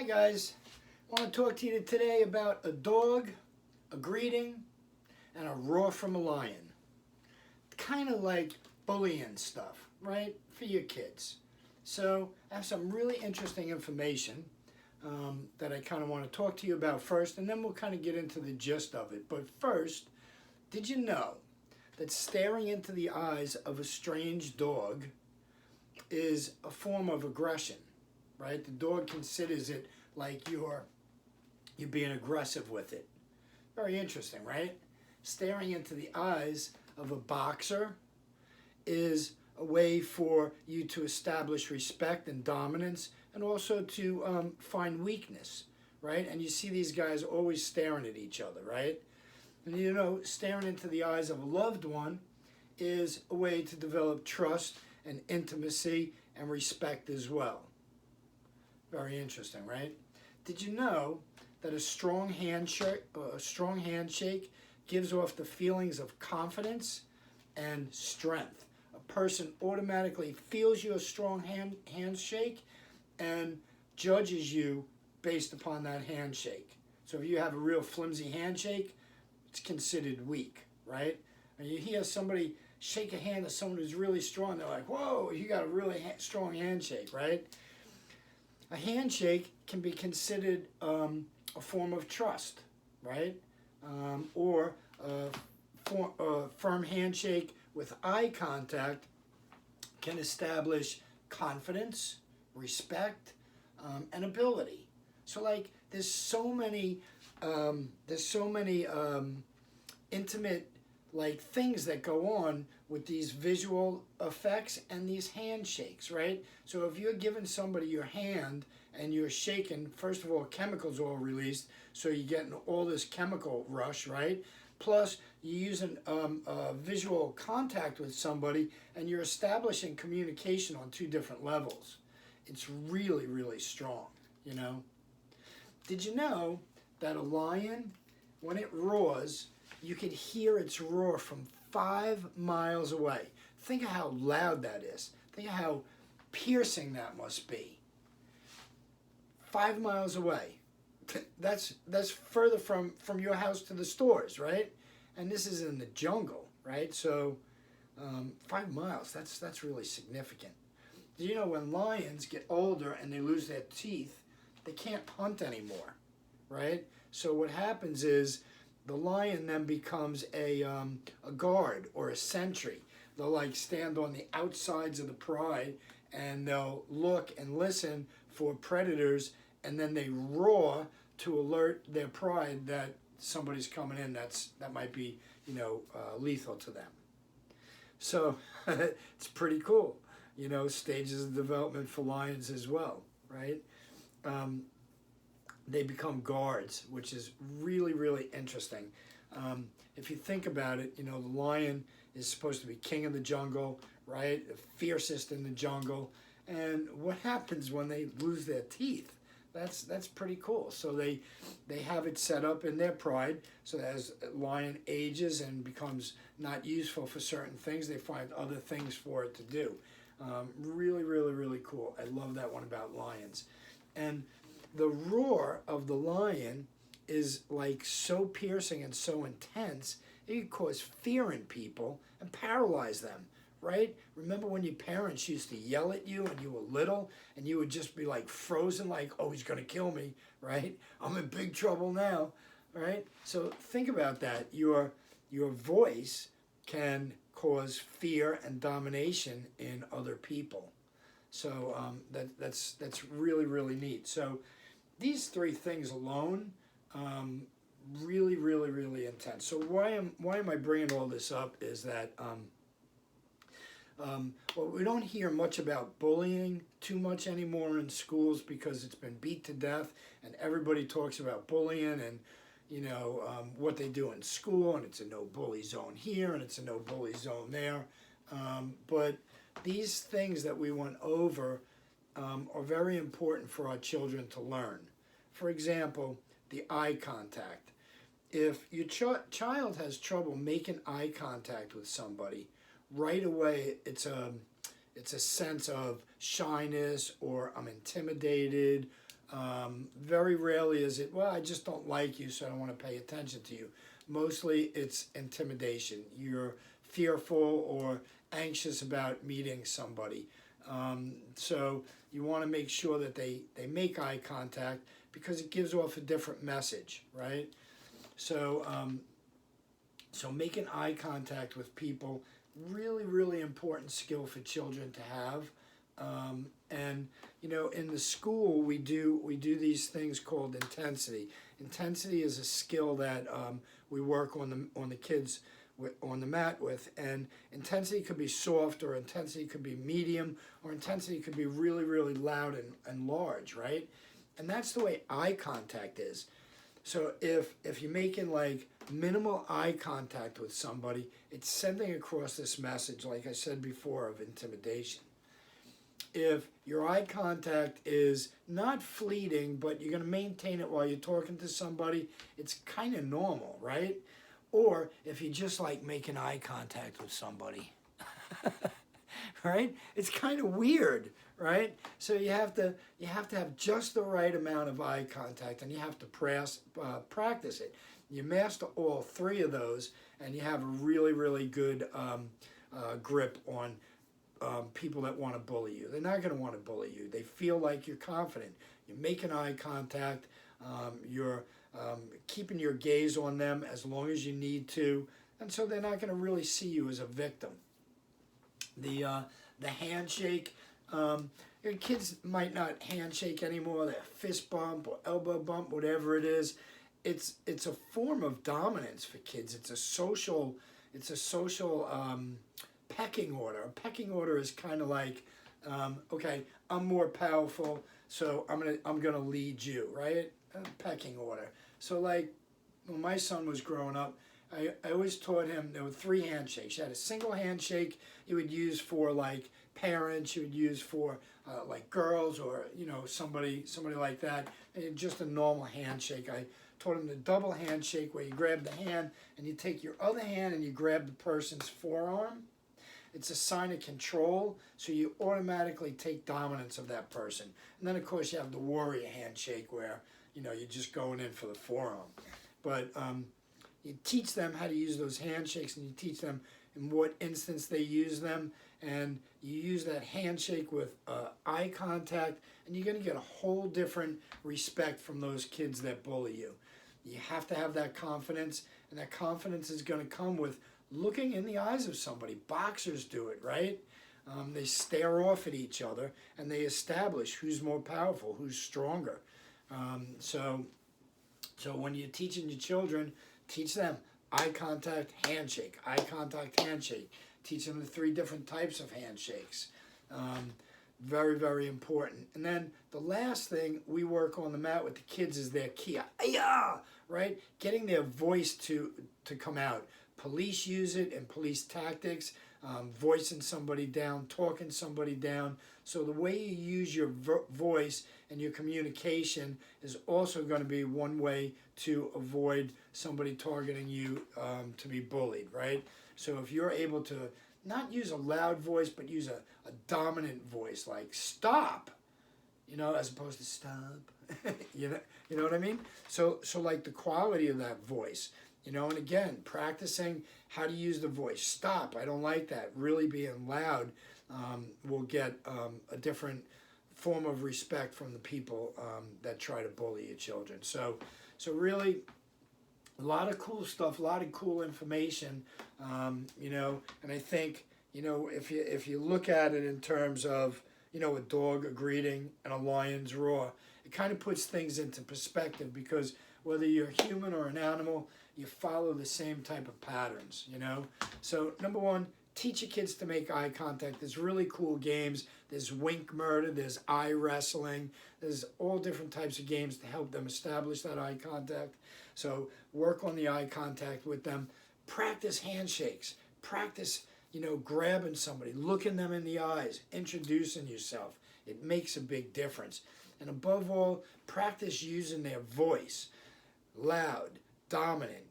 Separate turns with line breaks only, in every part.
Hi guys, I want to talk to you today about a dog, a greeting, and a roar from a lion. Kind of like bullying stuff, right, for your kids. So I have some really interesting information that I kind of want to talk to you about first, and then we'll kind of get into the gist of it. But first, did you know that staring into the eyes of a strange dog is a form of aggression, right? The dog considers it like you're being aggressive with it. Very interesting, right? Staring into the eyes of a boxer is a way for you to establish respect and dominance, and also to find weakness, right? And you see these guys always staring at each other, right? And you know, staring into the eyes of a loved one is a way to develop trust and intimacy and respect as well. Very interesting, right? Did you know that a strong handshake gives off the feelings of confidence and strength? A person automatically feels you a strong handshake and judges you based upon that handshake. So if you have a real flimsy handshake, it's considered weak, right? And you hear somebody shake a hand of someone who's really strong, they're like, whoa, you got a really strong handshake, right? A handshake can be considered a form of trust, right? Or a firm handshake with eye contact can establish confidence, respect, and ability. So, like, there's so many intimate things that go on with these visual effects and these handshakes, right? So if you're giving somebody your hand and you're shaking, first of all, chemicals are all released, so you're getting all this chemical rush, right? Plus, you're using visual contact with somebody, and you're establishing communication on two different levels. It's really, really strong, you know? Did you know that a lion, when it roars, you can hear its roar from 5 miles away? Think of how loud that is. Think of how piercing that must be. 5 miles away. That's further from your house to the stores, right? And this is in the jungle, right? So 5 miles, that's really significant. Do you know when lions get older and they lose their teeth, they can't hunt anymore, right? So what happens is the lion then becomes a guard or a sentry. They'll like stand on the outsides of the pride, and they'll look and listen for predators, and then they roar to alert their pride that somebody's coming in that might be, lethal to them. So it's pretty cool, stages of development for lions as well, right? They become guards, which is really, really interesting. If you think about it, the lion is supposed to be king of the jungle, right? The fiercest in the jungle. And what happens when they lose their teeth? That's pretty cool. So they have it set up in their pride. So as a lion ages and becomes not useful for certain things, they find other things for it to do. Really, really, really cool. I love that one about lions. And the roar of the lion is like so piercing and so intense, it could cause fear in people and paralyze them, right? Remember when your parents used to yell at you when you were little, and you would just be like frozen, like, oh, he's gonna kill me, right? I'm in big trouble now, right? So think about that. Your voice can cause fear and domination in other people. So that's really, really neat. So these three things alone, really, really, really intense. So why am I bringing all this up is that well, we don't hear much about bullying too much anymore in schools because it's been beat to death, and everybody talks about bullying and what they do in school, and it's a no bully zone here and it's a no bully zone there. But these things that we went over are very important for our children to learn. For example, the eye contact. If your child has trouble making eye contact with somebody, right away it's a sense of shyness, or I'm intimidated, Very rarely is it, well, I just don't like you, so I don't want to pay attention to you. Mostly it's intimidation. You're fearful or anxious about meeting somebody. So you want to make sure that they make eye contact because it gives off a different message, right? So, so making eye contact with people, really, really important skill for children to have. And in the school we do these things called intensity. Intensity is a skill that we work on the kids on the mat with, and intensity could be soft, or intensity could be medium, or intensity could be really, really loud and large, right? And that's the way eye contact is. So if you're making like minimal eye contact with somebody, it's sending across this message, like I said before, of intimidation. If your eye contact is not fleeting, but you're going to maintain it while you're talking to somebody, it's kind of normal, right? Or if you just like making eye contact with somebody, right? It's kind of weird, right? So you have to have just the right amount of eye contact, and you have to practice it. You master all three of those, and you have a really, really good grip on people that want to bully you. They're not going to want to bully you. They feel like you're confident. You're making eye contact. You're keeping your gaze on them as long as you need to, and so they're not going to really see you as a victim. The handshake. Your kids might not handshake anymore. They fist bump or elbow bump, whatever it is. It's a form of dominance for kids. It's a social pecking order. A pecking order is kind of like, okay, I'm more powerful, so I'm gonna lead you, right? Pecking order. So like when my son was growing up, I always taught him there were 3 handshakes. You had a single handshake you would use for like parents, you would use for like girls, or somebody like that, and just a normal handshake. I taught him the double handshake, where you grab the hand and you take your other hand and you grab the person's forearm. It's a sign of control, so you automatically take dominance of that person. And then, of course, you have the warrior handshake, where you're just going in for the forearm. But you teach them how to use those handshakes, and you teach them in what instance they use them, and you use that handshake with eye contact, and you're going to get a whole different respect from those kids that bully you. You have to have that confidence, and that confidence is going to come with looking in the eyes of somebody. Boxers do it, right? They stare off at each other, and they establish who's more powerful, who's stronger. So when you're teaching your children, teach them eye contact, handshake, eye contact, handshake. Teach them the 3 different types of handshakes. Very, very important. And then the last thing we work on the mat with the kids is their kia, right? Getting their voice to come out. Police use it in police tactics, voicing somebody down, talking somebody down. So the way you use your voice and your communication is also going to be one way to avoid somebody targeting you to be bullied, right? So if you're able to not use a loud voice, but use a dominant voice, like stop, as opposed to stop, you know what I mean? So like the quality of that voice. And again, practicing how to use the voice. Stop, I don't like that. Really being loud will get a different form of respect from the people that try to bully your children. So really, a lot of cool stuff, a lot of cool information, and I think, if you look at it in terms of, a dog, a greeting, and a lion's roar, it kind of puts things into perspective, because whether you're human or an animal, you follow the same type of patterns, So number 1, teach your kids to make eye contact. There's really cool games. There's wink murder, there's eye wrestling, there's all different types of games to help them establish that eye contact. So work on the eye contact with them. Practice handshakes. Practice, grabbing somebody, looking them in the eyes, introducing yourself. It makes a big difference. And above all, practice using their voice. Loud, dominant,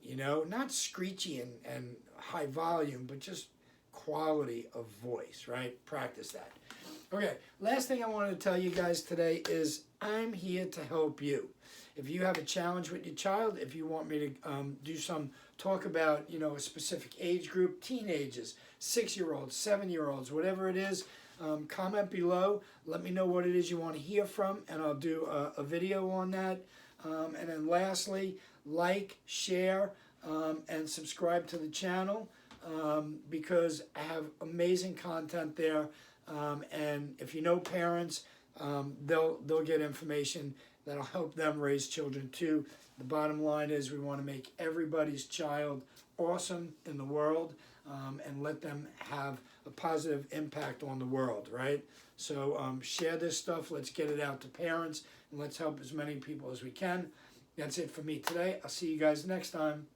not screechy and high volume, but just quality of voice, right? Practice that. Okay, last thing I wanted to tell you guys today is I'm here to help you. If you have a challenge with your child, if you want me to do some talk about, a specific age group, teenagers, 6-year-olds, 7-year-olds, whatever it is, comment below. Let me know what it is you want to hear from, and I'll do a video on that. And then lastly, like, share, and subscribe to the channel because I have amazing content there. And if you know parents, they'll get information that'll help them raise children too. The bottom line is we want to make everybody's child awesome in the world, and let them have a positive impact on the world, right? So share this stuff. Let's get it out to parents, and let's help as many people as we can. That's it for me today. I'll see you guys next time.